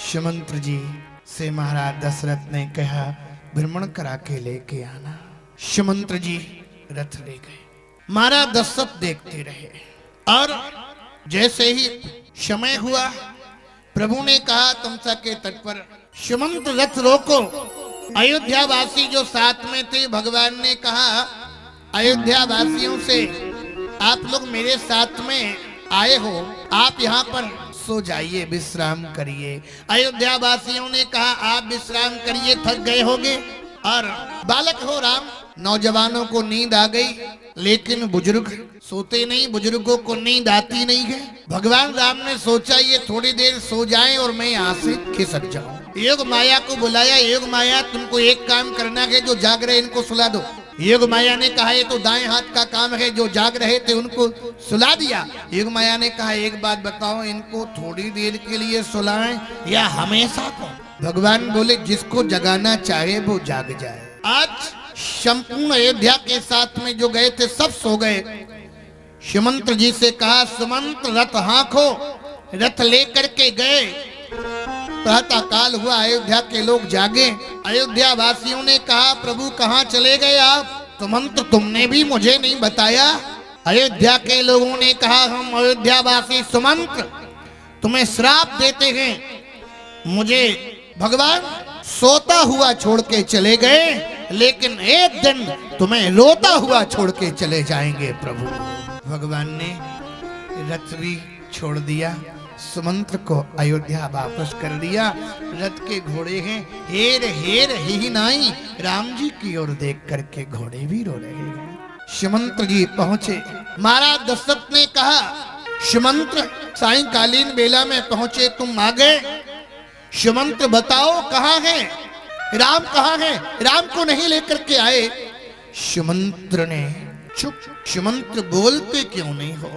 सुमंत्र जी से महाराज दशरथ ने कहा भ्रमण करा के लेके आना। सुमंत्र जी रथ ले गए। महाराज दशरथ देखते रहे और जैसे ही समय हुआ प्रभु ने कहा तमसा के तट पर सुमंत्र रथ रोको। अयोध्या वासी जो साथ में थे भगवान ने कहा अयोध्या वासियों से आप लोग मेरे साथ में आए हो, आप यहाँ पर सो जाइए, विश्राम करिए। अयोध्या वासियों ने कहा आप विश्राम करिए, थक गए होंगे। और बालक हो राम, नौजवानों को नींद आ गई लेकिन बुजुर्ग सोते नहीं, बुजुर्गों को नींद आती नहीं है। भगवान राम ने सोचा ये थोड़ी देर सो जाएं और मैं यहाँ से खिसक जाऊं। योग माया को बुलाया, योग माया तुमको एक काम करना है, जो जाग रहे इनको सुला दो। योग माया ने कहा ये तो दाएं हाथ का काम है, जो जाग रहे थे उनको सुला दिया। योग माया ने कहा एक बात बताओ, इनको थोड़ी देर के लिए सुलाएं या हमेशा को? भगवान बोले जिसको जगाना चाहे वो जाग जाए। आज संपूर्ण अयोध्या के साथ में जो गए थे सब सो गए। सुमंत्र जी से कहा सुमंत्र रथ हाँको। रथ लेकर के गए। प्रातः काल हुआ, अयोध्या के लोग जागे। अयोध्या वासियों ने कहा प्रभु कहाँ चले गए आप? सुमंत्र तुमने भी मुझे नहीं बताया। अयोध्या के लोगों ने कहा हम अयोध्या वासी सुमंत्र तुम्हें श्राप देते हैं। मुझे भगवान सोता हुआ छोड़ के चले गए, लेकिन एक दिन तुम्हें रोता हुआ छोड़ के चले जाएंगे प्रभु। भगवान ने रथ भी छोड़ दिया, सुमंत्र को अयोध्या वापस कर दिया। रथ के घोड़े हैं हेर हेर ही नाई, राम जी की ओर देख करके घोड़े भी रो रहे हैं। सुमंत्र जी पहुंचे। महाराज दशरथ ने कहा सुमंत्र सायंकालीन बेला में पहुंचे, तुम आ गए। सुमंत्र बताओ कहाँ है राम, कहाँ है? राम को नहीं लेकर के आए। सुमंत्र ने चुप। सुमंत्र बोलते क्यों नहीं हो?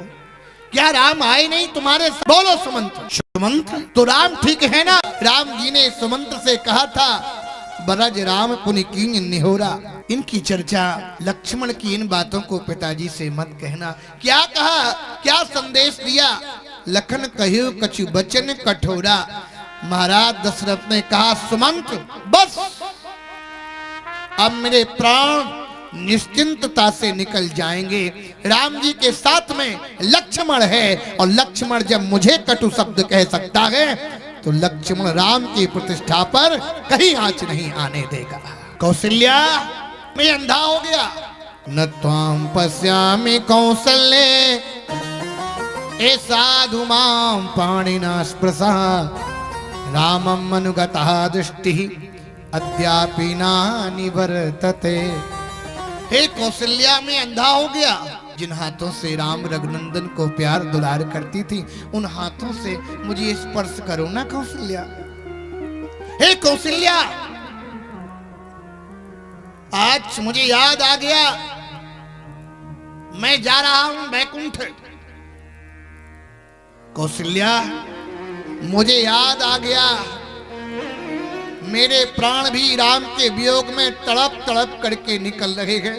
क्या राम आए नहीं तुम्हारे साथ? बोलो सुमंत्र। सुमंत्र तो राम ठीक है ना? राम जी ने सुमंत्र से कहा था बरज राम पुनि कीन निहोरा। इनकी चर्चा लक्ष्मण की इन बातों को पिताजी से मत कहना। क्या कहा, क्या संदेश दिया? लखन कहियो कछु बचन कठोरा। महाराज दशरथ ने कहा सुमंत्र बस अब मेरे प्राण निश्चिंतता से निकल जाएंगे। राम जी के साथ में लक्ष्मण है और लक्ष्मण जब मुझे कटु शब्द कह सकता है तो लक्ष्मण राम की प्रतिष्ठा पर कहीं आंच नहीं आने देगा। कौशल्या मैं अंधा हो गया। न त्वाम पश्यामि कौशल्ये ए साधु मां पाणिना स्पृशा रामम अनुगतः दृष्टि अद्यापि न निवर्तते। हे कौशल्या मैं अंधा हो गया। जिन हाथों से राम रघुनंदन को प्यार दुलार करती थी उन हाथों से मुझे स्पर्श करो ना कौशल्या। हे कौशल्या आज मुझे याद आ गया, मैं जा रहा हूं बैकुंठ। कौशल्या मुझे याद आ गया, मेरे प्राण भी राम के वियोग में तड़प तड़प करके निकल रहे हैं।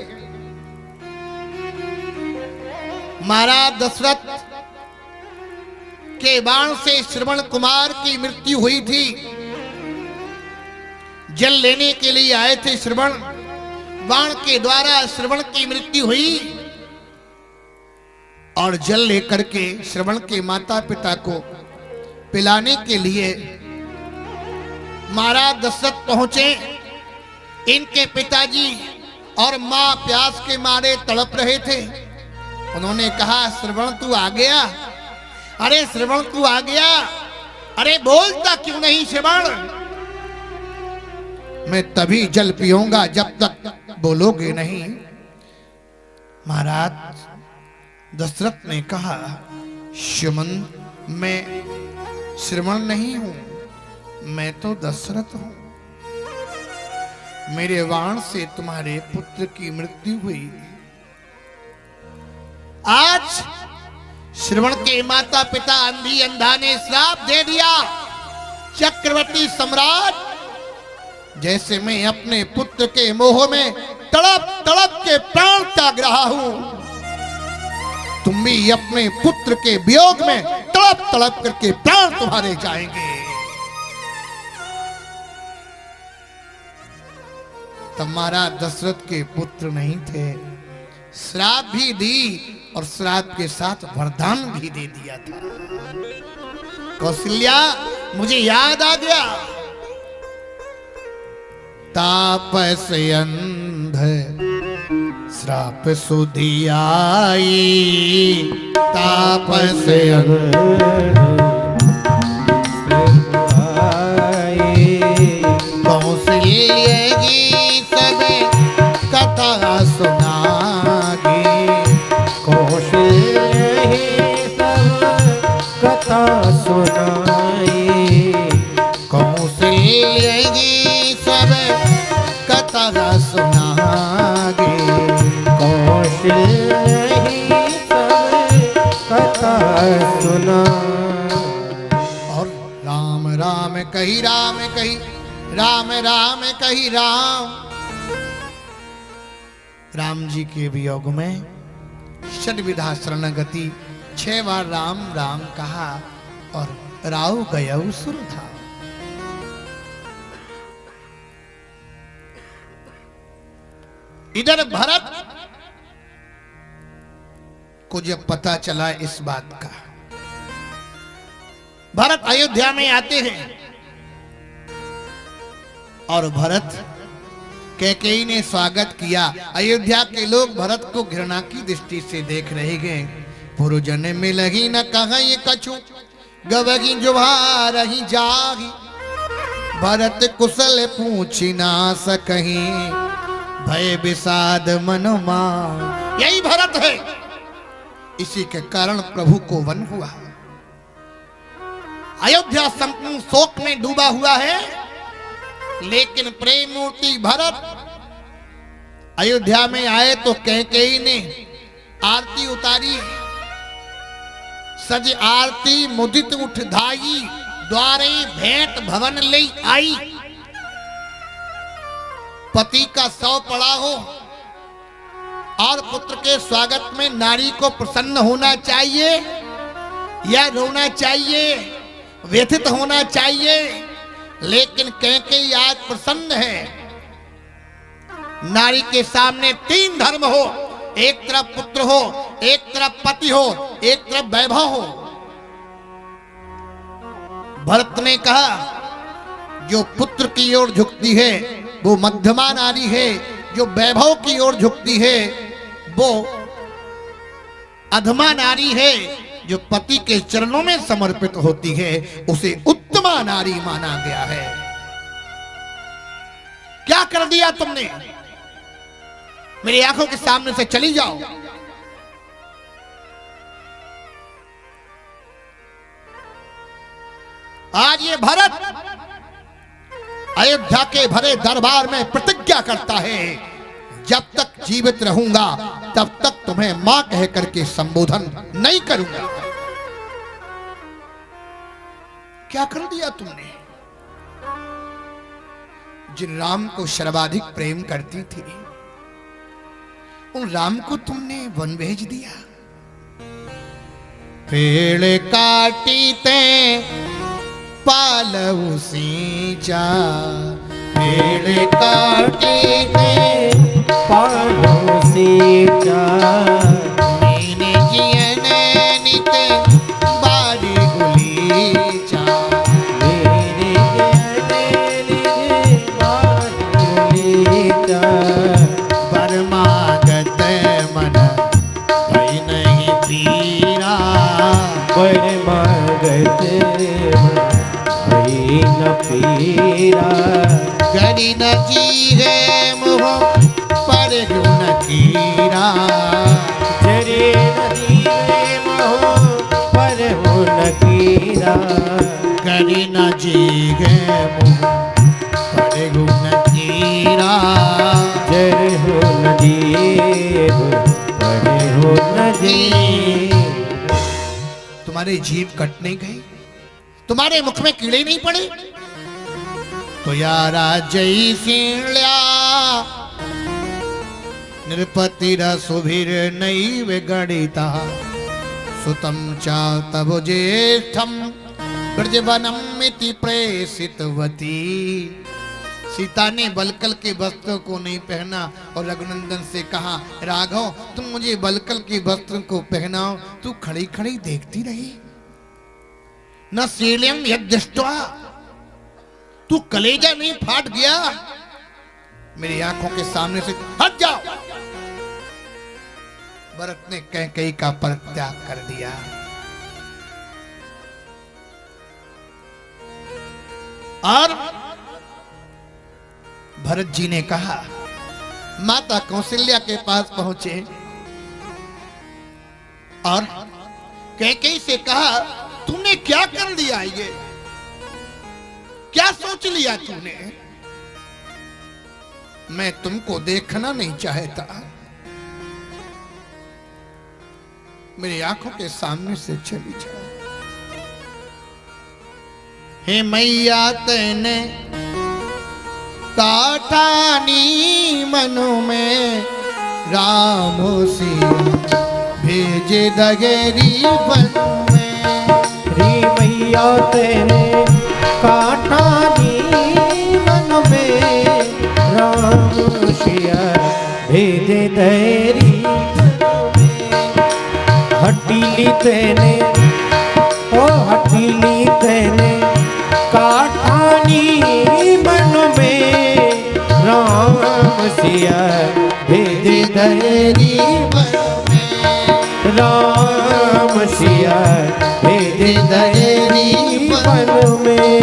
महाराज दशरथ के बाण से श्रवण कुमार की मृत्यु हुई थी। जल लेने के लिए आए थे श्रवण, बाण के द्वारा श्रवण की मृत्यु हुई और जल लेकर के श्रवण के माता पिता को पिलाने के लिए महाराज दशरथ पहुंचे। इनके पिताजी और मां प्यास के मारे तड़प रहे थे। उन्होंने कहा श्रवण तू आ गया? अरे श्रवण तू आ गया? अरे बोलता क्यों नहीं श्रवण? मैं तभी जल पीऊंगा जब तक बोलोगे नहीं। महाराज दशरथ ने कहा सुमन मैं श्रवण नहीं हूं, मैं तो दशरथ हूं। मेरे बाण से तुम्हारे पुत्र की मृत्यु हुई। आज श्रवण के माता पिता अंधी अंधा ने श्राप दे दिया। चक्रवर्ती सम्राट जैसे मैं अपने पुत्र के मोह में तड़प तड़प के प्राण त्याग रहा हूं, तुम भी अपने पुत्र के वियोग में तड़प तड़प करके प्राण तुम्हारे जाएंगे। तब महाराज दशरथ के पुत्र नहीं थे, श्राप भी दी और श्राप के साथ वरदान भी दे दिया था। कौशल्या मुझे याद आ गया, तापस अंध श्राप सुधियाई, तापस कौशल्य की सब कथा सुनागी, कौशल्य ही सब कथा सुनाई, कौशल्य की सब कथा सुनागी, कौशल्य ही सब कथा सुना। और राम राम कही राम कही, राम राम कही राम। राम जी के वियोग में षड्विधा शरणगति 6 बार राम राम कहा और राव गयऊ सुर था। इधर भरत को जब पता चला इस बात का, भरत अयोध्या में आते हैं और भरत कैकेयी ने स्वागत किया। अयोध्या के लोग भरत को घृणा की दृष्टि से देख रहे हैं। पुरुजन में लगी न कहा ये कछु, गवगी जुभारही जागी, भरत कुशल पूछी ना सकही, भय विषाद मनमा। यही भरत है, इसी के कारण प्रभु को वन हुआ। अयोध्या संपूर्ण शोक में डूबा हुआ है, लेकिन प्रेम मूर्ति भरत अयोध्या में आए तो कैकेयी ने आरती उतारी, सज आरती मुदित उठ धाई, द्वारे भेंट भवन ले आई। पति का शव पड़ा हो और पुत्र के स्वागत में नारी को प्रसन्न होना चाहिए या रोना चाहिए, व्यथित होना चाहिए, लेकिन कैकेयी आज प्रसन्न है। नारी के सामने 3 धर्म हो, एक तरफ पुत्र हो, एक तरफ पति हो, एक तरफ वैभव हो। भरत ने कहा जो पुत्र की ओर झुकती है वो मध्यमा नारी है, जो वैभव की ओर झुकती है वो अधमा नारी है, जो पति के चरणों में समर्पित होती है उसे उत्तमा नारी माना गया है। क्या कर दिया तुमने? मेरी आंखों के सामने से चली जाओ। आज ये भरत अयोध्या के भरे दरबार में प्रतिज्ञा करता है, जब तक जीवित रहूंगा तब तक तुम्हें मां कह करके संबोधन नहीं करूंगा। क्या कर दिया तुमने? जिन राम को सर्वाधिक प्रेम करती थी उन राम को तुमने वन भेज दिया। पेड़ काटी ते पालऊ सींचा, पेड़ काटी ते पालऊ सींचा, मीने जियन नित बाड़ी गुलीचा, मेरे जियन बाड़ी गुलीचा, परमागत मन भई नहीं पीरा, परमागत भई न पीरा, गरी न जीवे मोह पर गुण कीरा, जरे नदी मोह पर गुण कीरा, गरी न जीवे मोह पर गुण कीरा, जरे हो नदी पर हो नदी। तुम्हारे जीव कट नहीं गए, तुम्हारे मुख में कीड़े नहीं पड़े, तो यारा जय सिंल्या नृपति रसुभिर नैव गणिता, सुतम चा तब ज्येष्ठम ब्रजवनम इति प्रेषितवती, सीता ने बलकल के वस्त्रों को नहीं पहना और रघुनंदन से कहा, राघव तुम मुझे बलकल के वस्त्रों को पहनाओ। तू खड़ी खड़ी देखती रही। न शीलम यद्दृष्ट्वा, तू कलेजा नहीं फाट गया? मेरी आंखों के सामने से हट जाओ। भरत ने कैकेयी का परित्याग कर दिया। और भरत जी ने कहा, माता कौशल्या के पास पहुंचे और कैकेयी से कहा, तूने क्या कर लिया? ये क्या सोच लिया तूने? मैं तुमको देखना नहीं चाहता। मेरी आंखों के सामने से चली जाओ। हे मैया तेने काठानी मनु में राम सिया भेजे दगेरी बन में। री मैया तेने काठानी मन में राम सिया भेजे दगेरी बन में। हटीली तेने ओ हटीली तेने काठानी मन में राम सिया भेजे दगेरी बन में। राम सिया भेजे दगेरी बन में।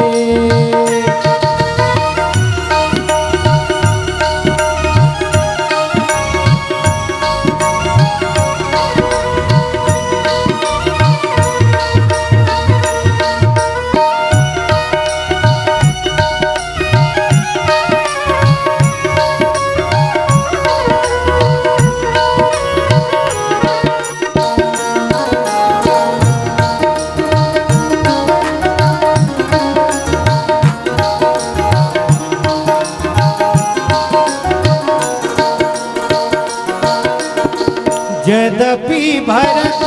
यद्यपि भरत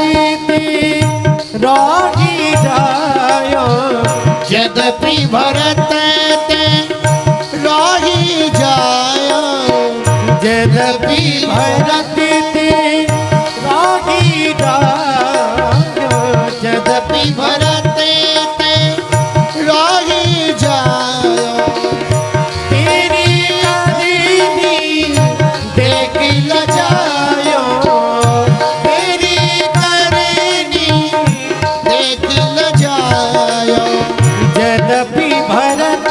रागी जायो, यद्यपि भरत राही जायो, यद्यपि भरत रागी जायो, यद्यपि भरत राही जायो। तेरी करीनी देख लजायो, तेरी करनी देख लजायो। यद्यपि भरत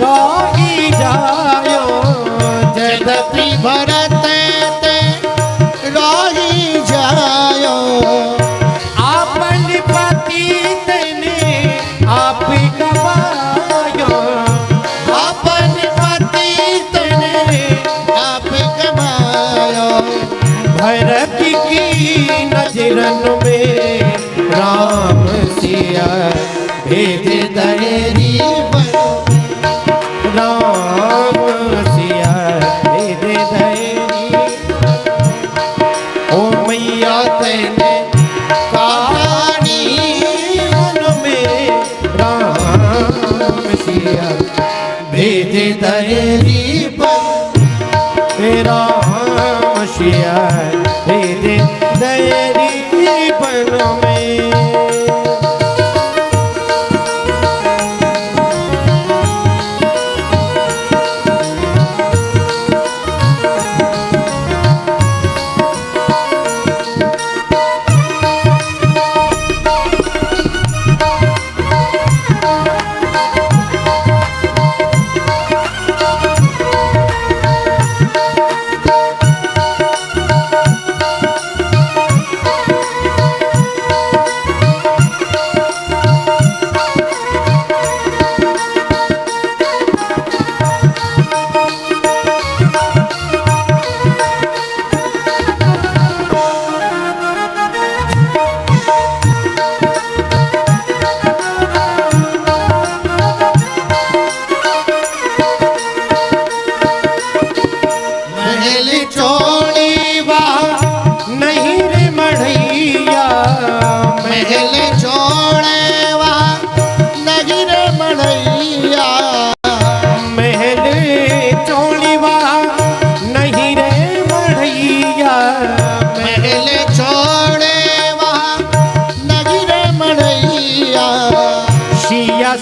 रागी जायो, यद्यपि भरत राही जायो। आपन पति तने आप गवायो, अपन पति तने आप कमायो। भरत की नजरन में राम सिया भेज दगेरी बन। राम सिया भेज दगेरी। ओ मैया तेने कहानी मन में राम सिया भेज दगेरी बन। राम सिया भेज दगेरी बन में।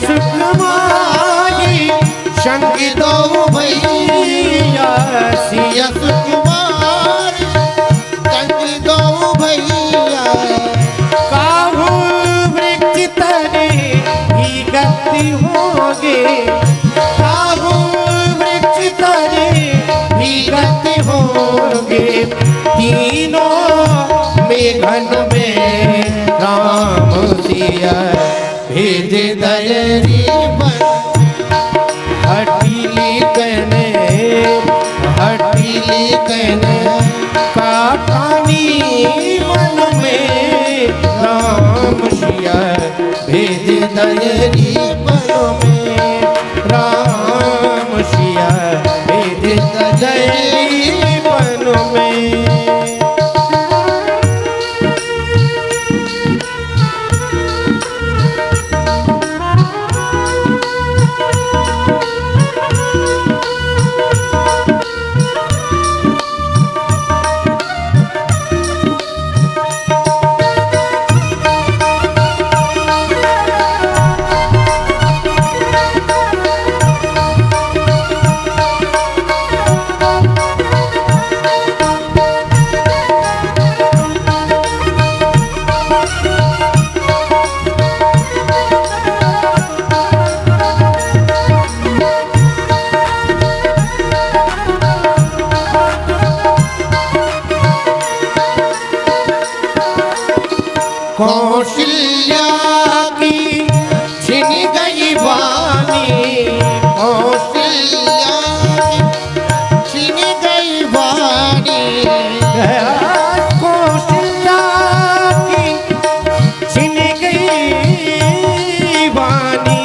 सुकुमारी शंख दो भैया सिया सुकुमार संग दो भैया काहू वृक्ष तने ही गति होगे काहू वृक्ष तने ही गति होगे तीनों मेघन में राम सिया भेज दयरी बन हटीली कहने काटानी मन में राम सिया भेज दयरी बन में राम सिया भेज दयरी बन में। कौशल्या की छिन गई वाणी कौशल्या छिन गई वाणी कौशल्या की छिन गई वाणी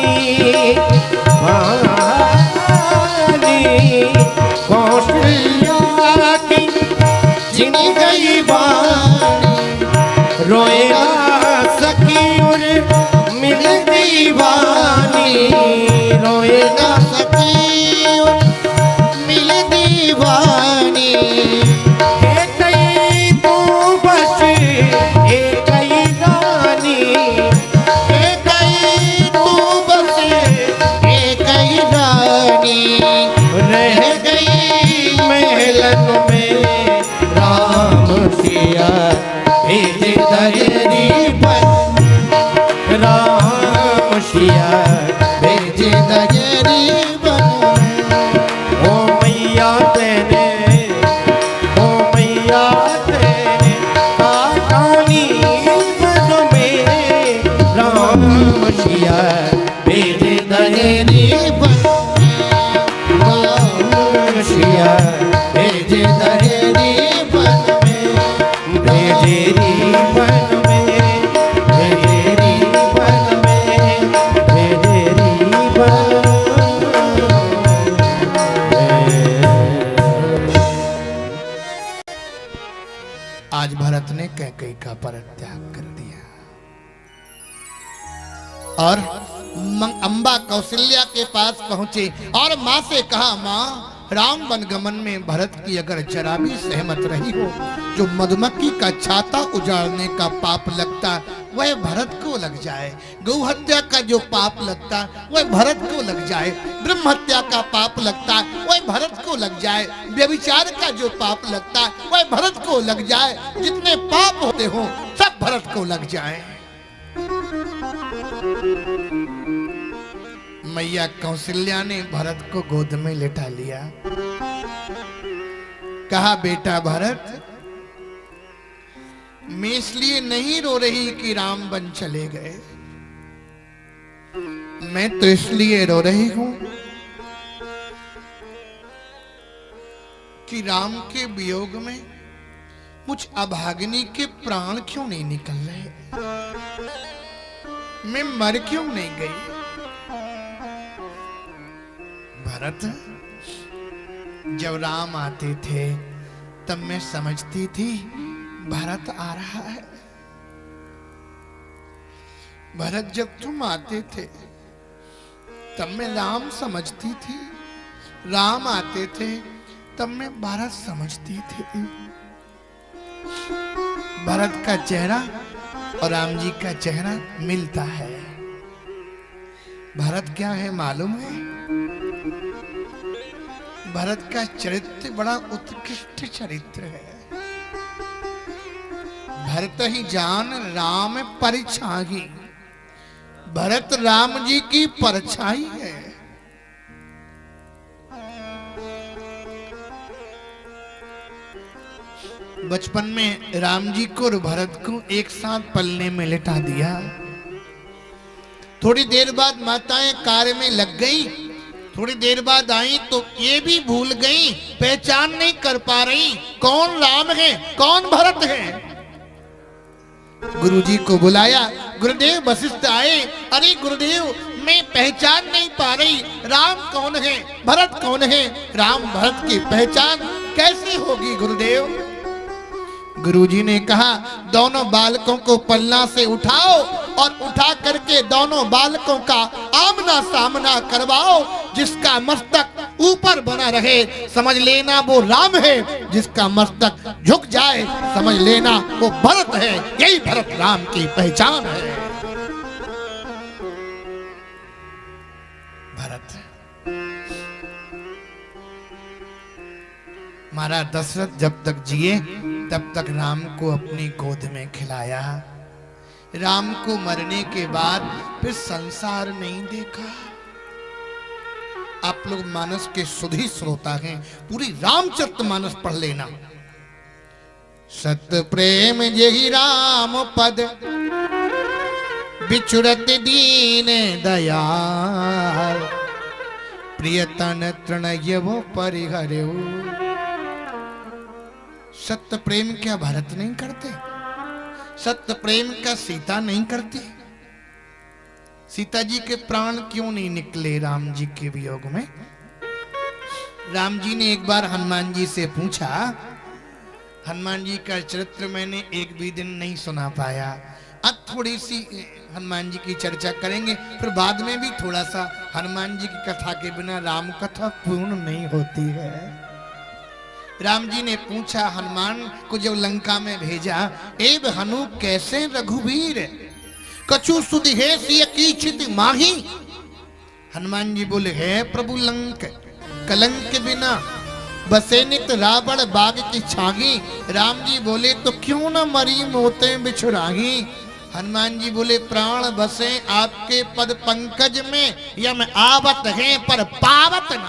कौशल्या की छिन गई वाणी रोएगा सखी और मिल दीवानी रोएगा सखी मिल दीवानी एक ही तू बस एक ही रानी एक ही तू बस एक ही रानी रह गई महलन में राम सिया भेज दयरी बन राम सिया भेज दयरी बन ओ मैया तेने काटानी बन में राम सिया भेज दयरी बन राम सिया भेज दयरी बन भेजेरी बन में भेजेरी बन में भेजेरी बन आज भरत ने कैकेयी का परित्याग कर दिया और अम्बा कौशल्या के पास पहुंचे और माँ से कहा, माँ राम वनगमन में भरत की अगर जरा भी सहमत रही हो, जो मधुमक्खी का छाता उजाड़ने का पाप लगता वह भरत को लग जाए, गौ हत्या का जो पाप लगता वह भरत को लग जाए, ब्रह्म हत्या का पाप लगता वह भरत को लग जाए, व्यभिचार का जो पाप लगता वह भरत को लग जाए, जितने पाप होते हो सब भरत को लग जाए। मैया कौशल्या ने भरत को गोद में लेटा लिया, कहा, बेटा भरत, मैं इसलिए नहीं रो रही कि राम वन चले गए, मैं तो इसलिए रो रही हूं कि राम के वियोग में मुझ अभागिनी के प्राण क्यों नहीं निकल रहे, मैं मर क्यों नहीं गई। भरत, जब राम आते थे तब मैं समझती थी भरत आ रहा है। भरत, जब तुम आते थे तब मैं राम समझती थी, राम आते थे तब मैं भरत समझती थी। भरत का चेहरा और राम जी का चेहरा मिलता है, भरत क्या है मालूम है? भरत का चरित्र बड़ा उत्कृष्ट चरित्र है। भरत ही जान राम परछाई। भरत राम जी की परछाई है। बचपन में राम जी को और भरत को एक साथ पलने में लिटा दिया। थोड़ी देर बाद माताएं कार्य में लग गई। थोड़ी देर बाद आई तो ये भी भूल गई, पहचान नहीं कर पा रही कौन राम है कौन भरत है। गुरुजी को बुलाया, गुरुदेव वशिष्ठ आए। अरे गुरुदेव, मैं पहचान नहीं पा रही, राम कौन है भरत कौन है। राम भरत की पहचान कैसे होगी गुरुदेव? गुरुजी ने कहा, दोनों बालकों को पलना से उठाओ और उठा करके दोनों बालकों का आमना सामना करवाओ। जिसका मस्तक ऊपर बना रहे समझ लेना वो राम है, जिसका मस्तक झुक जाए समझ लेना वो भरत है। यही भरत राम की पहचान है। भरत महाराज दशरथ जब तक जिए तब तक राम को अपनी गोद में खिलाया। राम को मरने के बाद फिर संसार नहीं देखा। आप लोग मानस के सुधी श्रोता हैं, पूरी रामचरितमानस पढ़ लेना। सत प्रेम यही राम पद बिछुड़त दीन दयाल प्रियतन तृणय वो परिहर्यो। सत्य प्रेम क्या भरत नहीं करते? सत्य प्रेम क्या सीता नहीं करती? सीता जी के प्राण क्यों नहीं निकले राम जी के वियोग में? राम जी ने एक बार हनुमान जी से पूछा। हनुमान जी का चरित्र मैंने एक भी दिन नहीं सुना पाया। अब थोड़ी सी हनुमान जी की चर्चा करेंगे, फिर बाद में भी थोड़ा सा। हनुमान जी की कथा के बिना राम कथा पूर्ण नहीं होती है। राम जी ने पूछा, हनुमान को जब लंका में भेजा, एब हनु कैसे रघुवीर कछु सुधि है कीचित माही। हनुमान जी बोले, है प्रभु लंक कलंक बिना बसे नित रावण बाग की छागी। राम जी बोले, तो क्यों न मरी मोते बिछुराही। हनुमान जी बोले, प्राण बसे आपके पद पंकज में, यम आवत है पर पावत न।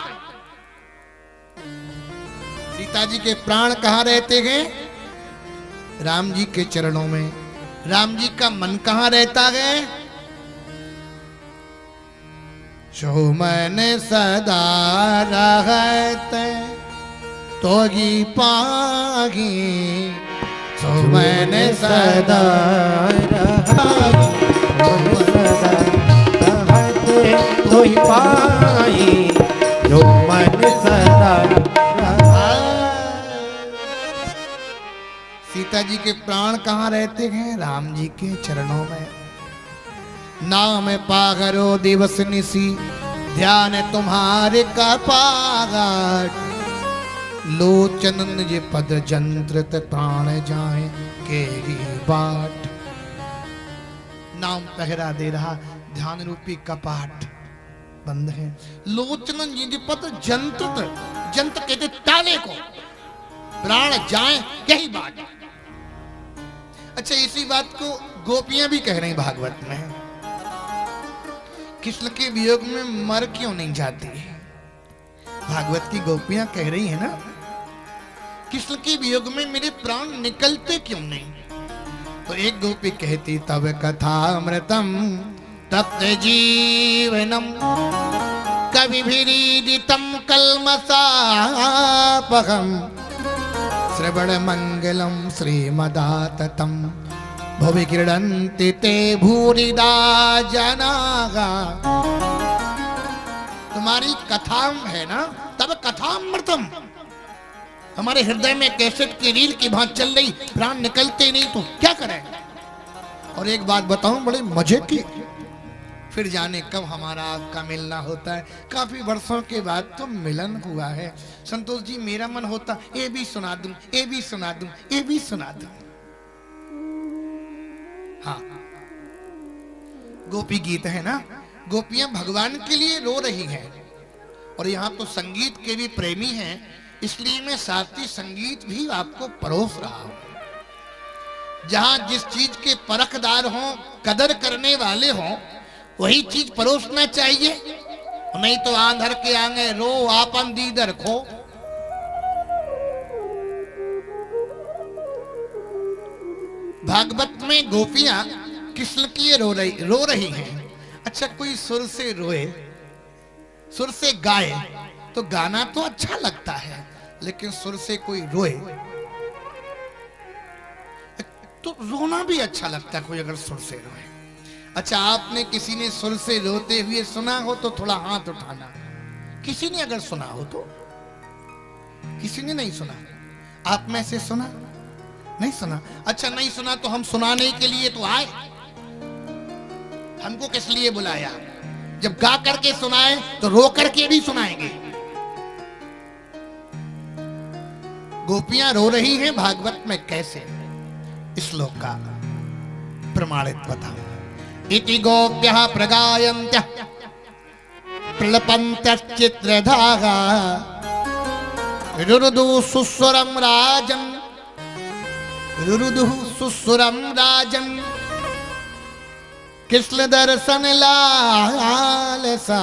सीता जी के प्राण कहाँ रहते हैं? राम जी के चरणों में। राम जी का मन कहाँ रहता है? सो मन सदा रहते तोगी पागी। सो मन सदा रहते तोही पाई जो मन सदा। सीता जी के प्राण कहाँ रहते हैं? राम जी के चरणों में। नाम पागरो दिवस निसी ध्यान तुम्हारे का पागाट। लोचन निज पद जंत्रित प्राण जाए के बाट। नाम पहरा दे रहा, ध्यान रूपी कपाट बंद है। लोचन निज पद जंत्रित, जंत्र कहते ताले को, प्राण जाए यही बात। अच्छा, इसी बात को गोपियां भी कह रही भागवत में। कृष्ण के वियोग में मर क्यों नहीं जाती? भागवत की गोपियां कह रही है ना, कृष्ण के वियोग में मेरे प्राण निकलते क्यों नहीं? तो एक गोपी कहती, तब कथा अमृतम तप्त जीवनम कविभिरीडितम कल्मषापहम श्रवण मंगलम श्रीमदाततम भुवि क्रीडन्ति ते भूरिदा जनागा। तुम्हारी कथा है ना, तब कथामृतम। हमारे हृदय में कैसेट की रील की भांति चल रही, प्राण निकलते नहीं तो क्या करें? और एक बात बताऊं बड़े मजे की, फिर जाने कब हमारा आपका मिलना होता है। काफी वर्षों के बाद तो मिलन हुआ है। संतोष जी, मेरा मन होता ये भी सुना दूं, ये भी सुना दूं, ये भी सुना दूं। हाँ, गोपी गीत है ना, गोपियां भगवान के लिए रो रही हैं। और यहाँ तो संगीत के भी प्रेमी हैं, इसलिए मैं शास्त्रीय संगीत भी आपको परोस रहा हूं। जहां जिस चीज के परखदार हों, कदर करने वाले हों, वही चीज परोसना चाहिए। नहीं तो आंधर के आंगे रो आपन दीदर खो। भागवत में गोपियां कृष्ण के लिए रो रही हैं। अच्छा, कोई सुर से रोए, सुर से गाए तो गाना तो अच्छा लगता है, लेकिन सुर से कोई रोए तो रोना भी अच्छा लगता है, कोई अगर सुर से रोए। अच्छा, आपने किसी ने सुर से रोते हुए सुना हो तो थोड़ा हाथ उठाना। किसी ने अगर सुना हो तो, किसी ने नहीं सुना। आप में से सुना? नहीं सुना। अच्छा, नहीं सुना तो हम सुनाने के लिए तो आए। हमको किस लिए बुलाया? जब गा करके सुनाए तो रो करके भी सुनाएंगे। गोपियां रो रही हैं भागवत में, कैसे? इस श्लोक का प्रमाणित बताओ। इति गोप्यः प्रगायन्त्यः प्रलपन्त्यश्चित्रधागा रुरुदुः सुस्वरं राजन् रुरुदुः सुस्वरं राजन् कृष्ण दर्शन लालसा।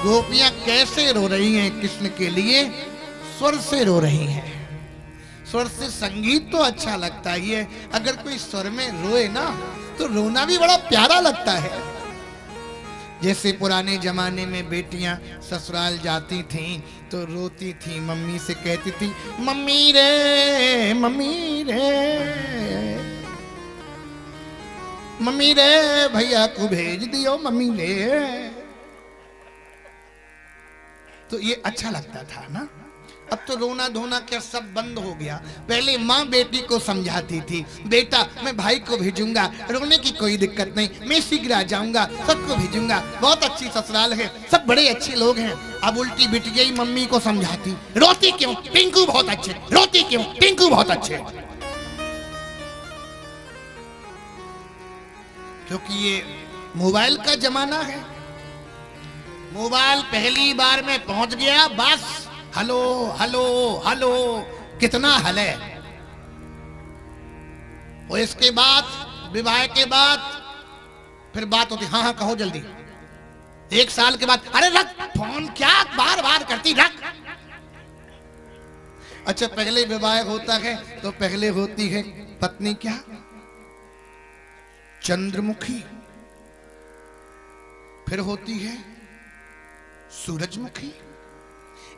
गोपियां कैसे रो रही हैं कृष्ण के लिए? स्वर से रो रही हैं। स्वर से संगीत तो अच्छा लगता ही है, अगर कोई स्वर में रोए ना तो रोना भी बड़ा प्यारा लगता है। जैसे पुराने जमाने में बेटियां ससुराल जाती थीं तो रोती थी, मम्मी से कहती थी, मम्मी रे मम्मी रे मम्मी रे, भैया को भेज दियो मम्मी रे। तो ये अच्छा लगता था ना। अब तो रोना धोना क्या सब बंद हो गया। पहले माँ बेटी को समझाती थी, बेटा मैं भाई को भेजूंगा, रोने की कोई दिक्कत नहीं, मैं शीघ्र आ जाऊंगा, सबको भेजूंगा, बहुत अच्छी ससुराल है, सब बड़े अच्छे लोग हैं। अब उल्टी बिटिया ही मम्मी को समझाती, रोती क्यों? टिंकू बहुत अच्छे। रोती क्यों? टिंकू बहुत अच्छे। क्योंकि ये मोबाइल का जमाना है। मोबाइल पहली बार में पहुंच गया, बस हेलो हेलो हेलो, कितना हले। और इसके बाद विवाह के बाद फिर बात होती, हाँ हाँ कहो जल्दी। 1 साल के बाद, अरे रख फोन, क्या बार बार करती, रख। अच्छा, पहले विवाह होता है तो पहले होती है पत्नी क्या? चंद्रमुखी। फिर होती है सूरजमुखी।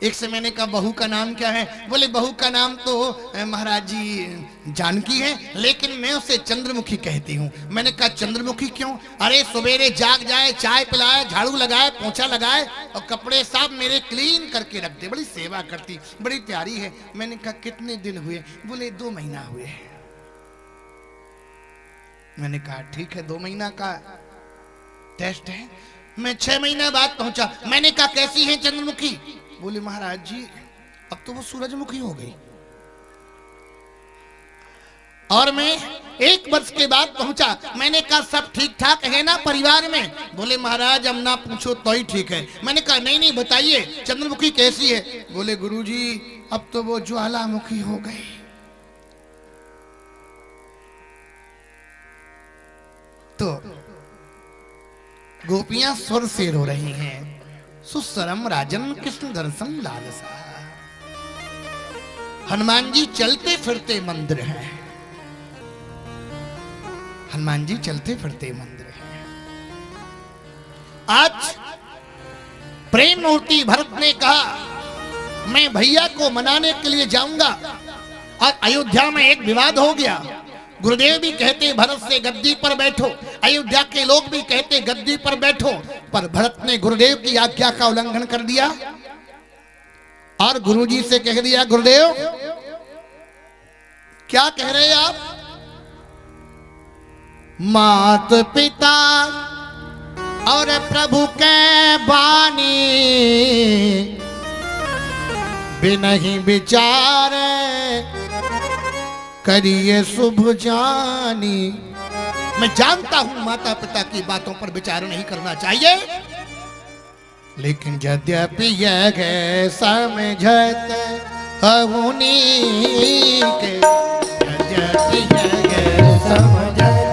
एक से मैंने कहा बहू का नाम क्या है? बोले बहू का नाम तो महाराज जी जानकी है, लेकिन मैं उसे चंद्रमुखी कहती हूँ। मैंने कहा चंद्रमुखी क्यों? अरे सवेरे जाग जाए, चाय पिलाए, झाड़ू लगाए, पोंछा लगाए और कपड़े साफ मेरे क्लीन करके रख दे, बड़ी सेवा करती, बड़ी प्यारी है। मैंने कहा कितने दिन हुए? बोले 2 महीना हुए। मैंने कहा ठीक है, 2 महीना का टेस्ट है। मैं 6 महीना बाद पहुंचा। मैंने कहा कैसी है चंद्रमुखी? बोले महाराज जी अब तो वो सूरजमुखी हो गई। और मैं 1 वर्ष के बाद पहुंचा। मैंने कहा सब ठीक ठाक है ना परिवार में? बोले महाराज हम ना पूछो तो ही ठीक है। मैंने कहा नहीं नहीं बताइए चंद्रमुखी कैसी है? बोले गुरुजी अब तो वो ज्वालामुखी हो गई। तो गोपियां स्वर से रो रही हैं, सुस्वरम राजन कृष्ण दर्शन लालसा। हनुमान जी चलते फिरते मंदिर हैं। हनुमान जी चलते फिरते मंदिर हैं। आज प्रेम मूर्ति भरत ने कहा मैं भैया को मनाने के लिए जाऊंगा, और अयोध्या में एक विवाद हो गया। गुरुदेव भी कहते भरत से गद्दी पर बैठो, अयोध्या के लोग भी कहते गद्दी पर बैठो, पर भरत ने गुरुदेव की आज्ञा का उल्लंघन कर दिया और गुरुजी से कह दिया गुरुदेव क्या कह रहे हैं आप? मात पिता और प्रभु के बानी बिनहि विचारे करिए शुभ जानी। मैं जानता हूं माता पिता की बातों पर विचार नहीं करना चाहिए, लेकिन यद्यपि यह समझत अहुनी के, यद्यपि यह समझत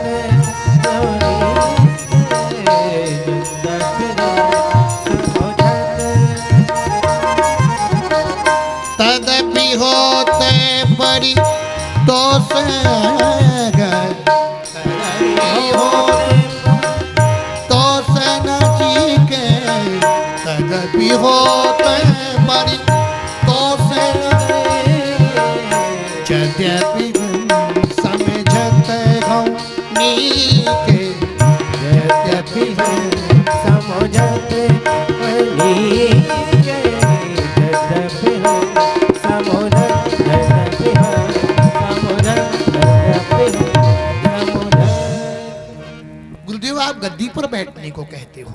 तदपि होते परि तो तदपि होते परि तो यद्यपि समझत हऊनी के, यद्यपि समझत हऊनी के, यद्यपि समझत, यद्यपि गुरुदेव आप गद्दी पर बैठने को कहते हो,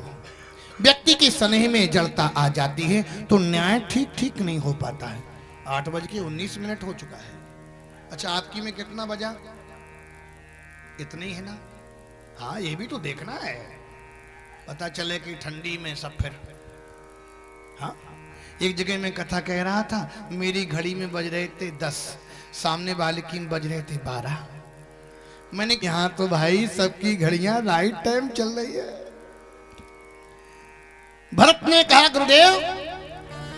व्यक्ति की स्नेह में जड़ता आ जाती है तो न्याय ठीक ठीक नहीं हो पाता है। 8:19 हो चुका है। अच्छा आपकी में कितना बजा? इतने ही है ना? हाँ ये भी तो देखना है, पता चले कि ठंडी में सब फिर। हाँ एक जगह में कथा कह रहा था, मेरी घड़ी में बज रहे थे 10, सामने वाले की में बज रहे थे 12। मैंने कहा तो भाई सबकी घड़ियां राइट टाइम चल रही है। भरत ने कहा गुरुदेव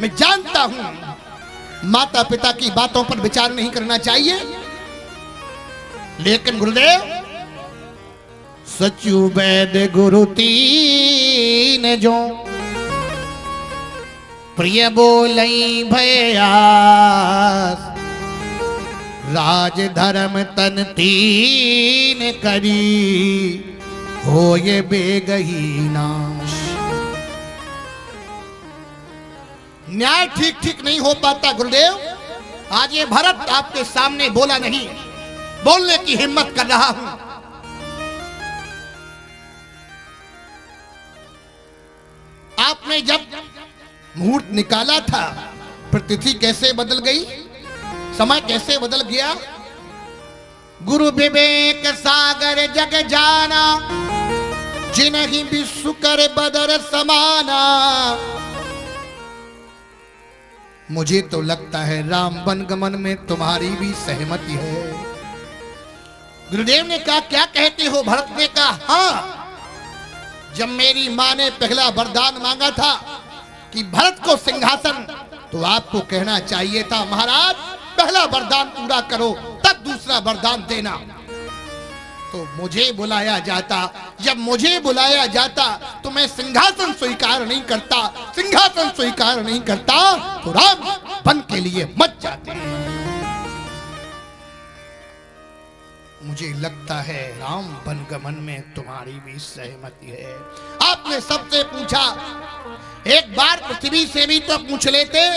मैं जानता हूं माता पिता की बातों पर विचार नहीं करना चाहिए, लेकिन गुरुदेव सचु वैद गुरु तीन जो प्रिय बोलई भयास, राज धर्म तन तीन करी हो ये बेगही नाश। न्याय ठीक ठीक नहीं हो पाता गुरुदेव। आज ये भरत आपके सामने बोला नहीं, बोलने की हिम्मत कर रहा हूं। आपने जब मुहूर्त निकाला था, प्रतिथि कैसे बदल गई, समय कैसे बदल गया। गुरु विवेक सागर जग जाना, जिन्हीं विश्व कर बदर समाना। मुझे तो लगता है राम वनगमन में तुम्हारी भी सहमति है। गुरुदेव ने कहा क्या कहते हो? भरत ने कहा हाँ, जब मेरी मां ने पहला वरदान मांगा था कि भरत को सिंहासन, तो आपको कहना चाहिए था महाराज पहला वरदान पूरा करो तब दूसरा वरदान देना। तो मुझे बुलाया जाता, जब मुझे बुलाया जाता तो मैं सिंहासन स्वीकार नहीं करता, सिंहासन स्वीकार नहीं करता तो राम वन के लिए मत जाते। मुझे लगता है राम वनगमन में तुम्हारी भी सहमति है। आपने सबसे पूछा, एक बार पृथ्वी से भी तो पूछ लेते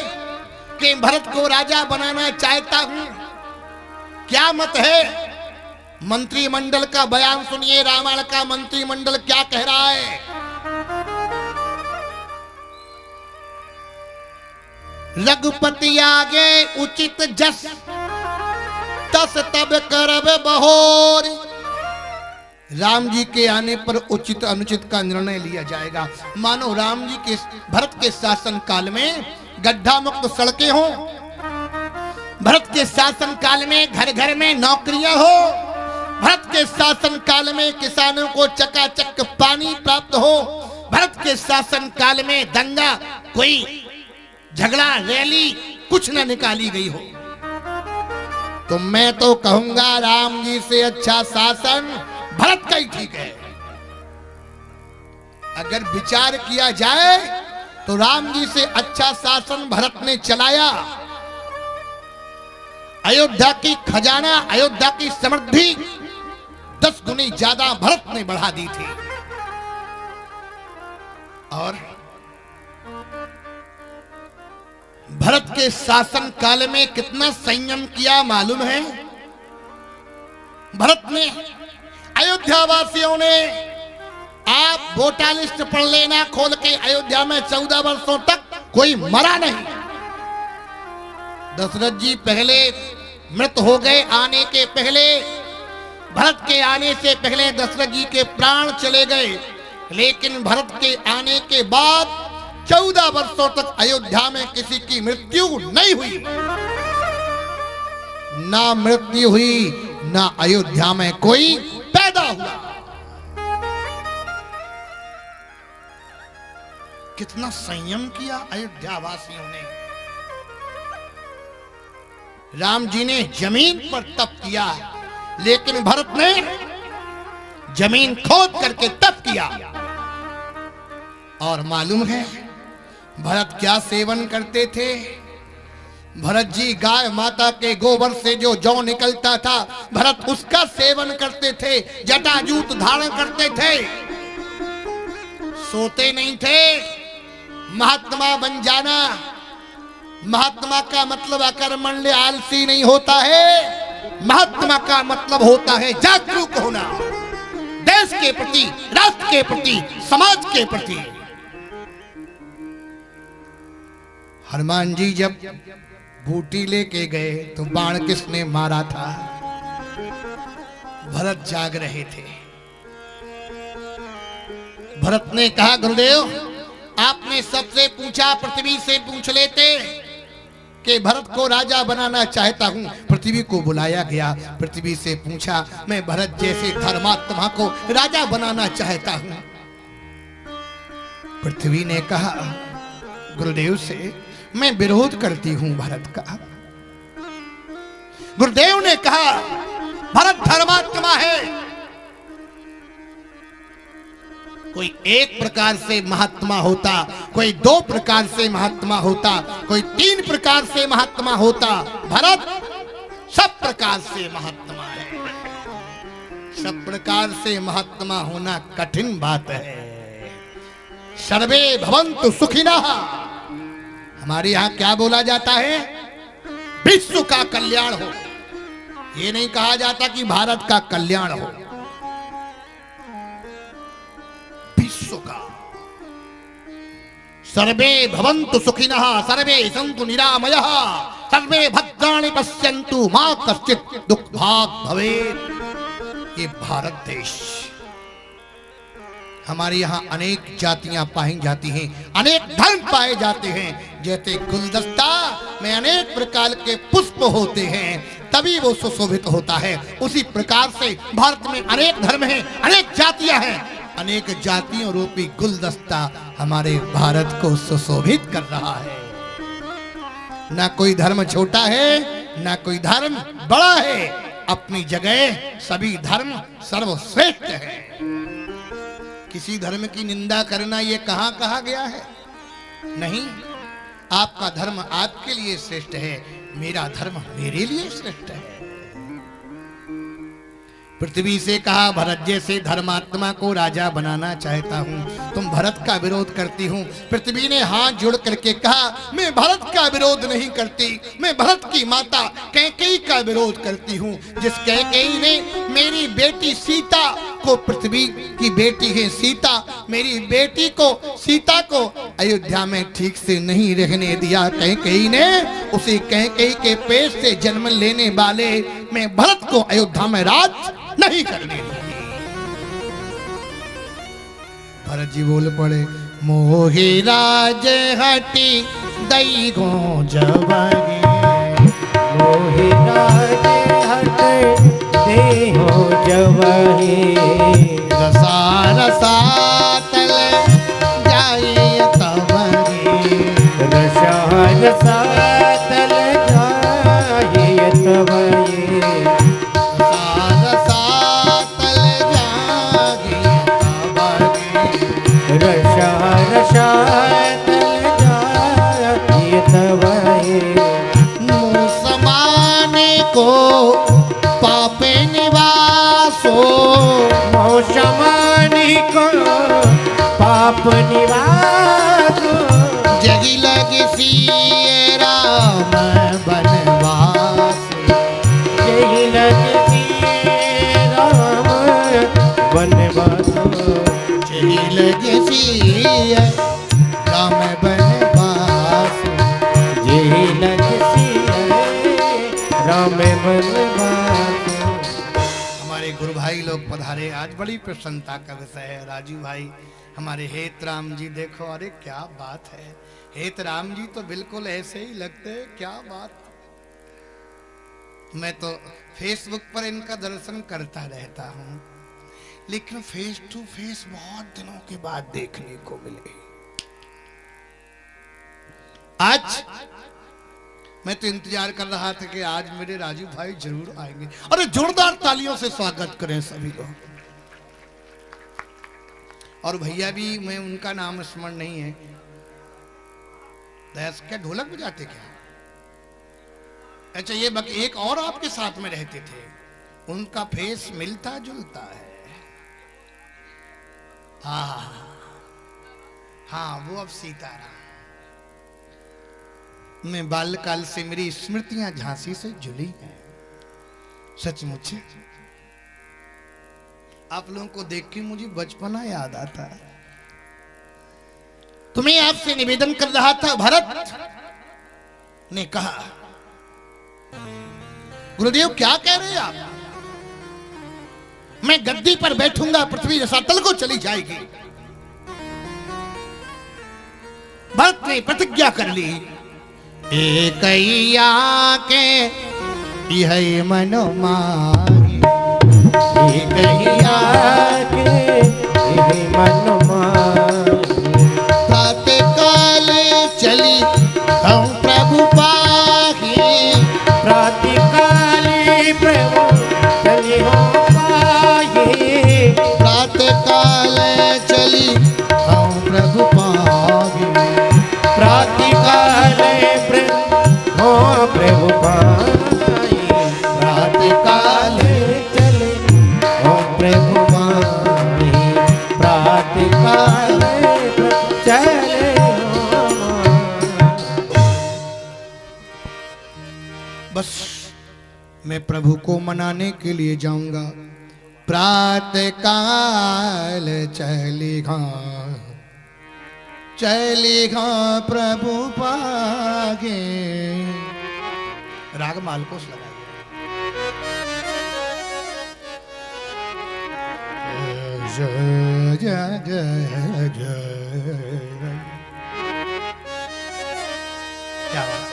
कि भरत को राजा बनाना चाहता हूं, क्या मत है। मंत्रिमंडल का बयान सुनिए, रामायण का मंत्रिमंडल क्या कह रहा है। रघुपति आगे उचित जस, तस तब करब बहोर। राम जी के आने पर उचित अनुचित का निर्णय लिया जाएगा। मानो राम जी के भरत के शासन काल में गड्ढा मुक्त सड़कें हो, भरत के शासन काल में घर घर में नौकरियां हो, भरत के शासन काल में किसानों को चकाचक पानी प्राप्त हो, भरत के शासन काल में दंगा, कोई झगड़ा, रैली कुछ न निकाली गई हो। तो मैं तो कहूंगा राम जी से अच्छा शासन भरत का ही ठीक है। अगर विचार किया जाए तो राम जी से अच्छा शासन भरत ने चलाया। अयोध्या की खजाना, अयोध्या की समृद्धि 10 गुनी ज्यादा भरत ने बढ़ा दी थी। और भरत के शासन काल में कितना संयम किया मालूम है। भरत ने, अयोध्या वासियों ने, आप वोटा लिस्ट पढ़ लेना खोल के, अयोध्या में 14 वर्षों तक कोई मरा नहीं। दशरथ जी पहले मृत हो गए, आने के पहले भरत के आने से पहले दशरथ जी के प्राण चले गए, लेकिन भरत के आने के बाद 14 वर्षों तक अयोध्या में किसी की मृत्यु नहीं हुई। ना मृत्यु हुई, ना अयोध्या में कोई पैदा हुआ। कितना संयम किया अयोध्या वासियों ने। राम जी ने जमीन पर तप किया, लेकिन भरत ने जमीन खोद करके तप किया। और मालूम है भरत क्या सेवन करते थे? भरत जी गाय माता के गोबर से जो जौ निकलता था, भरत उसका सेवन करते थे, जटाजूत धारण करते थे, सोते नहीं थे। महात्मा बन जाना, महात्मा का मतलब अकर्मण्य आलसी नहीं होता है। महात्मा का मतलब होता है जागरूक होना, देश के प्रति, राष्ट्र के प्रति, समाज के प्रति। हनुमान जी जब बूटी लेके गए तो बाण किसने मारा था? भरत जाग रहे थे। भरत ने कहा, गुरुदेव आपने सबसे पूछा, पृथ्वी से पूछ लेते कि भरत को राजा बनाना चाहता हूं। पृथ्वी को बुलाया गया, पृथ्वी से पूछा, मैं भरत जैसे धर्मात्मा को राजा बनाना चाहता हूं। पृथ्वी ने कहा गुरुदेव से, मैं विरोध करती हूं भरत का। गुरुदेव ने कहा, भरत धर्मात्मा है। कोई एक प्रकार से महात्मा होता, कोई 2 प्रकार से महात्मा होता, कोई 3 प्रकार से महात्मा होता। भरत सब प्रकार से महात्मा है। सब प्रकार से महात्मा होना कठिन बात है। सर्वे भवन्तु सुखिनः। हमारे यहाँ क्या बोला जाता है? विश्व का कल्याण हो। ये नहीं कहा जाता कि भारत का कल्याण हो, विश्व का। सर्वे भवन्तु सुखिनः, सर्वे सन्तु निरामयः, सर्वे भद्राणि पश्यन्तु मा कश्चित् दुःखभाग् भवेत्। ये भारत देश। हमारे यहाँ अनेक जातियां पाई जाती हैं, अनेक धर्म पाए जाते हैं। जैसे गुलदस्ता में अनेक प्रकार के पुष्प होते हैं, तभी वो सुशोभित होता है। उसी प्रकार से भारत में अनेक धर्म हैं, अनेक जातियां हैं। अनेक जातियों रूपी गुलदस्ता हमारे भारत को सुशोभित कर रहा है। ना कोई धर्म छोटा है, ना कोई धर्म बड़ा है। अपनी जगह सभी धर्म सर्वश्रेष्ठ है। किसी धर्म की निंदा करना ये कहाँ कहा गया है? नहीं, आपका धर्म आपके लिए श्रेष्ठ है, मेरा धर्म मेरे लिए श्रेष्ठ है। पृथ्वी से कहा, भरत जैसे धर्मात्मा को राजा बनाना चाहता हूं, तुम भरत का विरोध करती हूं। पृथ्वी ने हाथ जोड़ करके कहा, मैं भरत का विरोध नहीं करती, मैं भरत की माता कैकेयी का विरोध करती हूं। जिस कैकेयी ने मेरी बेटी सीता को, पृथ्वी की बेटी है सीता, मेरी बेटी को सीता को अयोध्या में ठीक से नहीं रहने दिया कैकेयी ने, उसी कैकेयी के पेट से जन्म लेने वाले मैं भरत को अयोध्या में राज नहीं करने देंगे। भरत जी बोल पड़े, मोहि राज हटी दई गो जवानी, मोहि राज हट देहो जवानी, रसा रसा तल जाई तवरी, रसा रसा तल जाई तवरी, पापे निवासो, मौसमानी को पाप निवासो, जगी लगी सिए राम बनवास, जगी लगी सिए राम बनवास, जगी लगी सिए राम बनवास, जगी लगी सिए राम बनवास। हमारे गुरु भाई लोग पधारे। आज बड़ी प्रसन्नता का विषय है। राजू भाई हमारे हेत राम जी, देखो, अरे क्या बात है। हेत राम जी तो बिल्कुल ऐसे ही लगते हैं, क्या बात। मैं तो फेसबुक पर इनका दर्शन करता रहता हूं, लेकिन फेस टू फेस बहुत दिनों के बाद देखने को मिले। आज मैं तो इंतजार कर रहा था कि आज मेरे राजू भाई जरूर आएंगे। अरे जोरदार तालियों से स्वागत करें सभी लोग। और भैया भी, मैं उनका नाम स्मरण नहीं है, दयास क्या ढोलक बजाते क्या? अच्छा, ये एक और आपके साथ में रहते थे, उनका फेस मिलता जुलता है। हाँ हाँ, वो अब सीताराम। मैं बाल्यकाल से मेरी स्मृतियां झांसी से जुड़ी हैं, सचमुच। आप लोगों को देख के मुझे बचपना याद आता है। तुम्हें आपसे निवेदन कर रहा था, भरत ने कहा, गुरुदेव क्या कह रहे हैं आप? मैं गद्दी पर बैठूंगा, पृथ्वी रसातल को चली जाएगी। भरत ने प्रतिज्ञा कर ली, एकैया के यह मनो मांगे, एकैया के यह मनो मांगे। प्रातः काल चली हम प्रभु पाही, प्रातः काल प्रभु चली हो पाही। प्रातः काल चली हम प्रभु पाही। प्रातः काल प्रभु पाई। प्रातः काल चले हो प्रभु पाई। प्रातः काल चले हो। बस मैं प्रभु को मनाने के लिए जाऊंगा। प्रातः काल चलेगा, चलेगा प्रभु पागे। राग मालकोस लगाइए। जय जय जय जय। क्या बात।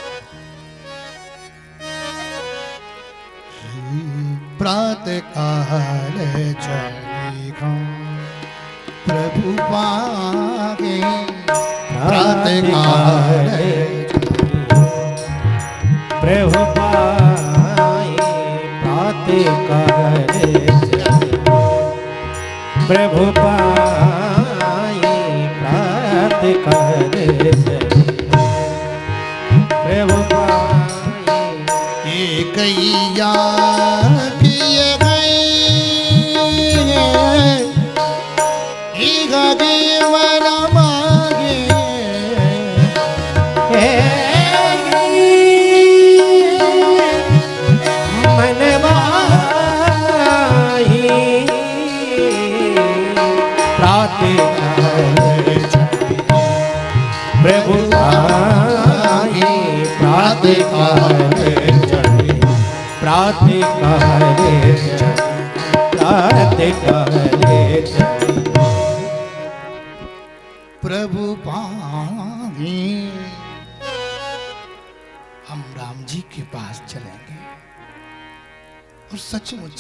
प्रातः काल चलेगा प्रभु पागे। प्रातः काल प्रभु पाई। प्रातः काल प्रभु पाई। प्रातः काल प्रभु पाई। एकैया किए गए जीवन मांगे। मन माही प्रातः प्रभु पाई। प्रातः काल प्रातः काल प्रातः काल प्रभु पागे। हम राम जी के पास चलेंगे। और सचमुच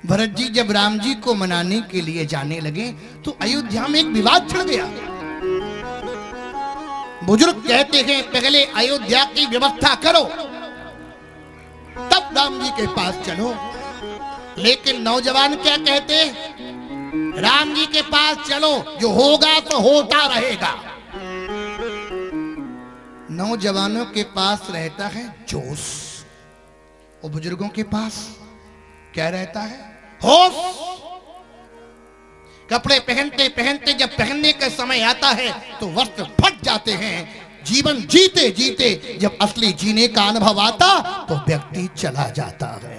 भरत जी जब राम जी को मनाने के लिए जाने लगे तो अयोध्या में एक विवाद छिड़ गया। बुजुर्ग कहते हैं पहले अयोध्या की व्यवस्था करो तब राम जी के पास चलो। लेकिन नौजवान क्या कहते, राम जी के पास चलो, जो होगा तो होता रहेगा। नौजवानों के पास रहता है जोश, और बुजुर्गों के पास क्या रहता है, होश। कपड़े पहनते पहनते जब पहनने का समय आता है तो वस्त्र फट जाते हैं। जीवन जीते जीते जब असली जीने का अनुभव आता तो व्यक्ति चला जाता है।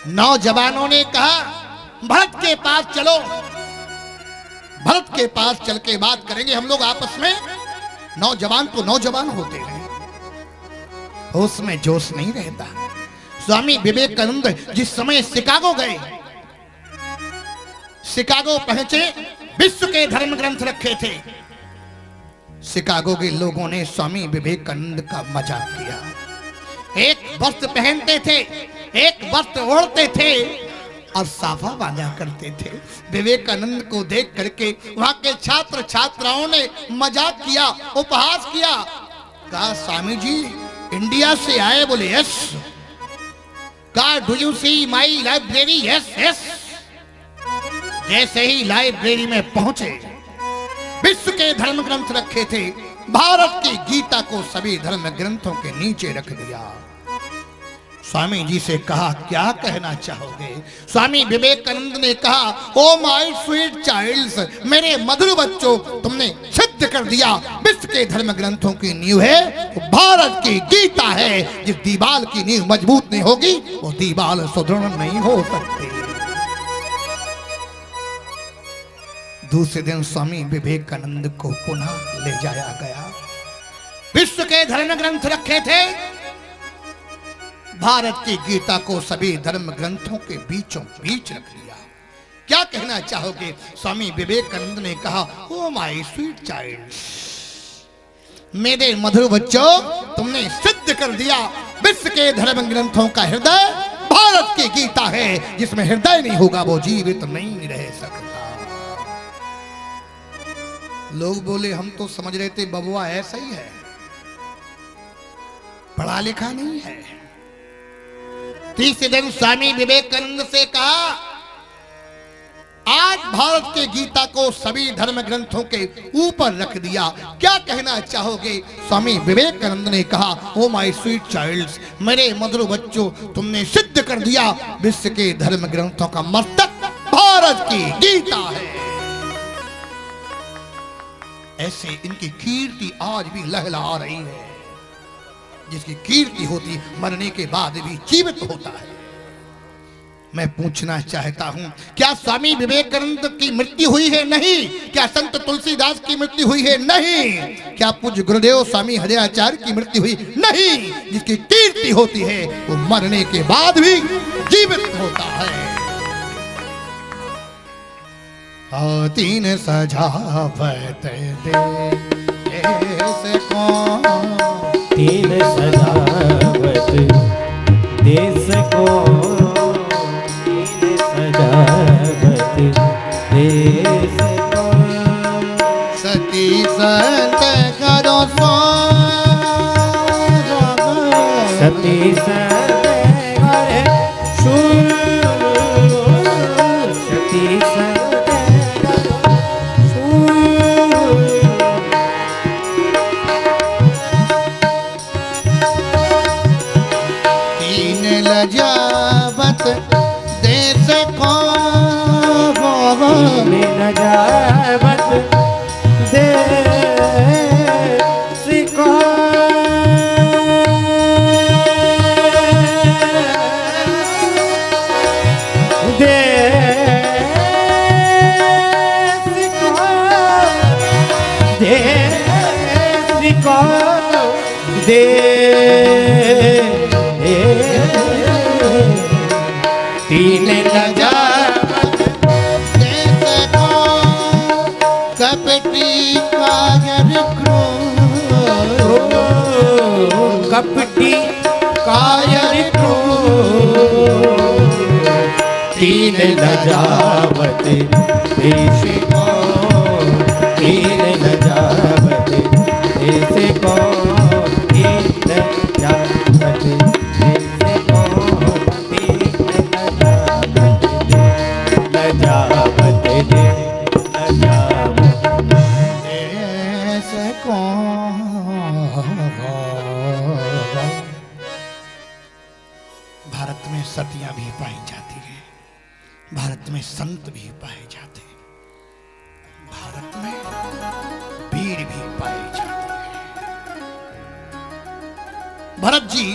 नौजवानों ने कहा भरत के पास चलो, भरत के पास चल के बात करेंगे हम लोग आपस में। नौजवान तो नौजवान होते हैं, होश में जोश नहीं रहता। स्वामी विवेकानंद जिस समय शिकागो गए, शिकागो पहुंचे, विश्व के धर्म ग्रंथ रखे थे। शिकागो के लोगों ने स्वामी विवेकानंद का मजाक किया। एक वस्त्र पहनते थे, एक वस्त्र ओढ़ते थे और साफा बांधा करते थे। विवेकानंद को देख करके वहां के छात्र छात्राओं ने मजाक किया, उपहास किया। कहा स्वामी जी इंडिया से आए? बोले यस। कहा do you see my library? Yes yes. जैसे ही लाइब्रेरी में पहुंचे, विश्व के धर्म ग्रंथ रखे थे, भारत की गीता को सभी धर्म ग्रंथों के नीचे रख दिया। स्वामी जी से कहा क्या कहना चाहोगे? स्वामी विवेकानंद ने कहा ओ माय स्वीट चाइल्ड्स, मेरे मधुर बच्चों, तुमने सिद्ध कर दिया विश्व के धर्म ग्रंथों की नींव है वो भारत की गीता है। जिस दीवार की नींव मजबूत नहीं होगी वो दीवार सुदृढ़ नहीं हो सकती। दूसरे दिन स्वामी विवेकानंद को पुनः ले जाया गया। विश्व के धर्म ग्रंथ रखे थे, भारत की गीता को सभी धर्म ग्रंथों के बीचों बीच रख दिया। क्या कहना चाहोगे? स्वामी विवेकानंद ने कहा ओ माय स्वीट चाइल्ड्स, मेरे मधुर बच्चों, तुमने सिद्ध कर दिया विश्व के धर्म ग्रंथों का हृदय भारत की गीता है। जिसमें हृदय नहीं होगा वो जीवित नहीं रह सकता। लोग बोले हम तो समझ रहे थे बबुआ ऐसा ही है, पढ़ा लिखा नहीं है। तीसरे दिन स्वामी विवेकानंद से कहा आज भारत के गीता को सभी धर्म ग्रंथों के ऊपर रख दिया। क्या कहना चाहोगे? स्वामी विवेकानंद ने कहा ओ माय स्वीट चाइल्ड्स, मेरे मधुर बच्चों, तुमने सिद्ध कर दिया विश्व के धर्म ग्रंथों का मस्तक भारत की गीता है। ऐसे इनकी कीर्ति आज भी लहलहा रही है। जिसकी कीर्ति होती मरने के बाद भी जीवित होता है। मैं पूछना चाहता हूं क्या स्वामी विवेकानंद की मृत्यु हुई है? नहीं। क्या संत तुलसीदास की मृत्यु हुई है? नहीं। क्या पूज्य गुरुदेव स्वामी हरिआचार्य की मृत्यु हुई? नहीं। जिसकी कीर्ति होती है वो मरने के बाद भी जीवित होता है। तीन सजावट दे ऐसे कौन, तीन सजावट देश को, तीन सजावट देश को, सती संत करो सो, सती संत करे शूर, सती संत लजावत देश को, लजावत देश को, देश को, तीन लजावत देश को, कपटी कायर क्रूर, कपटी कायर क्रूर, तीन लजावत देश को, तीन लजावत देश को, तीन लजावत देश को, लजावत दे, लजावत देश को। भारत में सतियां भी पाई जाती है, भारत में संत भी पाए जाते हैं, भारत में वीर भी पाए जाते हैं। भरत जी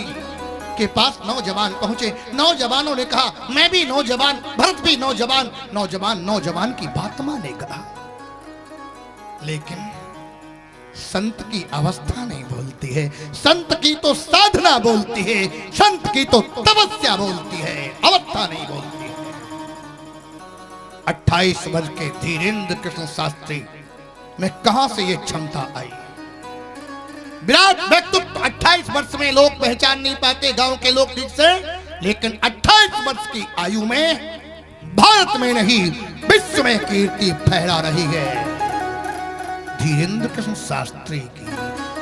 के पास नौजवान पहुंचे। नौजवानों ने कहा मैं भी नौजवान, भरत भी नौजवान। नौजवान की बात मानेगा, लेकिन संत की अवस्था नहीं बोलती है, संत की तो साधना बोलती है, संत की तो तपस्या बोलती है, अवस्था नहीं बोलती है। 28 वर्ष के धीरेन्द्र कृष्ण शास्त्री में कहां से ये क्षमता आई? विराट व्यक्तित्व 28 वर्ष में लोग पहचान नहीं पाते, गांव के लोग ठीक से, लेकिन 28 वर्ष की आयु में भारत में नहीं विश्व में कीर्ति फहरा रही है धीरेन्द्र कृष्ण शास्त्री की।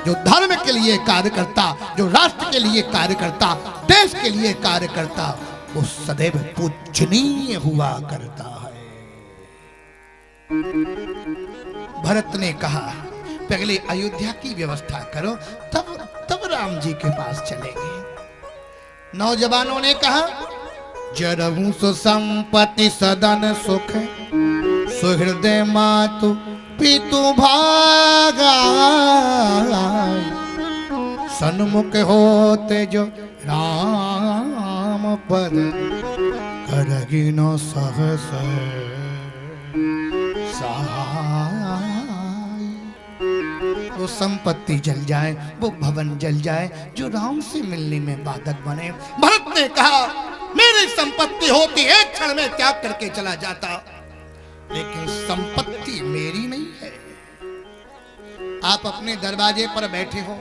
जो धर्म के लिए कार्य करता, जो राष्ट्र के लिए कार्य करता, देश के लिए कार्य करता, वो सदैव पूजनीय हुआ करता है। भरत ने कहा पहले अयोध्या की व्यवस्था करो, तब राम जी के पास चलेंगे। नौजवानों ने कहा जरहू सुसंपत्ति सदन सुख, सुहृदय मातु पितु भागा, सन्मुख होते जो राम पद, करगी न सहस सहाय। वो संपत्ति जल जाए, वो भवन जल जाए जो राम से मिलने में बाधक बने। भरत ने कहा मेरी संपत्ति होती एक क्षण में त्याग करके चला जाता, लेकिन संपत्ति मेरी नहीं है। आप अपने दरवाजे पर बैठे हो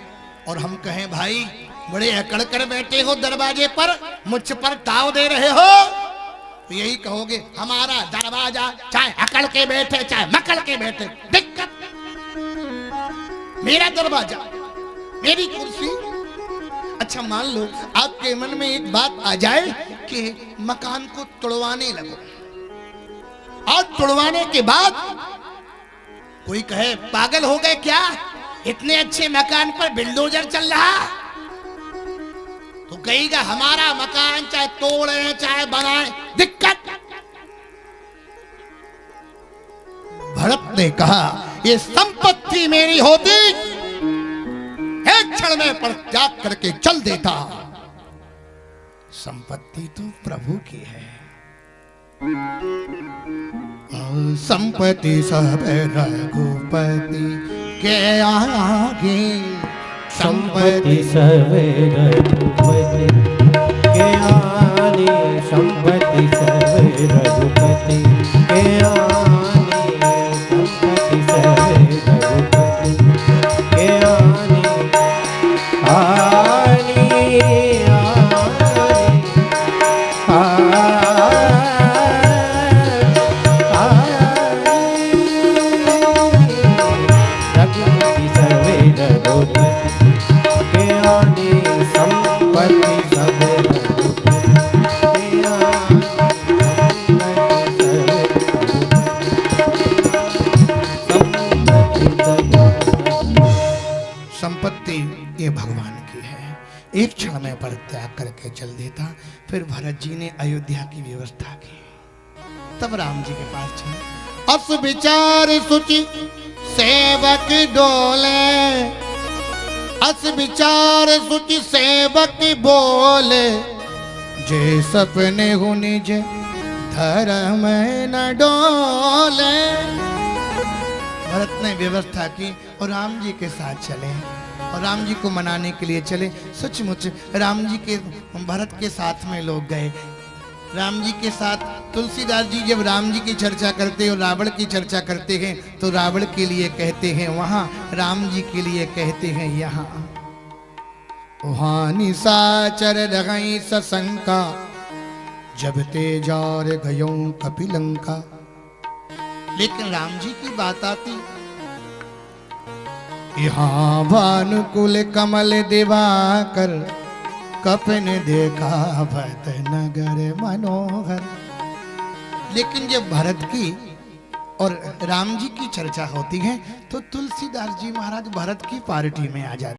और हम कहें भाई बड़े अकड़ कर बैठे हो दरवाजे पर, मुझ पर ताव दे रहे हो, तो यही कहोगे हमारा दरवाजा चाहे अकड़ के बैठे चाहे मकड़ के बैठे, दिक्कत मेरा दरवाजा मेरी कुर्सी। अच्छा मान लो आपके मन में एक बात आ जाए कि मकान को तोड़वाने लगो, और तोड़वाने के बाद कोई कहे पागल हो गए क्या, इतने अच्छे मकान पर बिल्डोजर चल रहा, तो कहेगा हमारा मकान चाहे तोड़े चाहे बनाए, दिक्कत। भरत ने कहा ये संपत्ति मेरी होती एक क्षण में परित्याग करके चल देता, संपत्ति तो प्रभु की है। संपत्ति सब रघुपति के आगे, संपत्ति सब रघुपति के आगे, संपत्ति सब रघुपति के आगे, संपत्ति सब रघुपति के आगे, आनी रघुपति सर्वे रघुपति के आने, संपत्ति सब रघुपति के आने, संपत्ति ये भगवान की है, एक क्षण में परित्याग करके चल देता। फिर भरत जी ने अयोध्या की व्यवस्था की, तब राम जी के पास चले। अस विचार सुचि सेवक डोले, अस विचार सुचि सेवक बोले, जे सपने हो निज धर्म न डोले। भरत ने व्यवस्था की और राम जी के साथ चले, और राम जी को मनाने के लिए चले। सचमुच राम जी के भरत के साथ में लोग गए। राम जी के साथ तुलसीदास जी जब राम जी की चर्चा करते और रावण की चर्चा करते हैं तो रावण के लिए कहते हैं वहां, राम जी के लिए कहते हैं यहाँ। वहां निशाचर रगई सशंका, जब ते जार गयो कपिलंका। लेकिन राम जी की बात आती, यहाँ भानुकुल कमल दिवाकर, कपिन देखा भरत नगर मनोहर। लेकिन जब भरत की और राम जी की चर्चा होती है तो तुलसीदास जी महाराज भरत की पार्टी में आ जाते।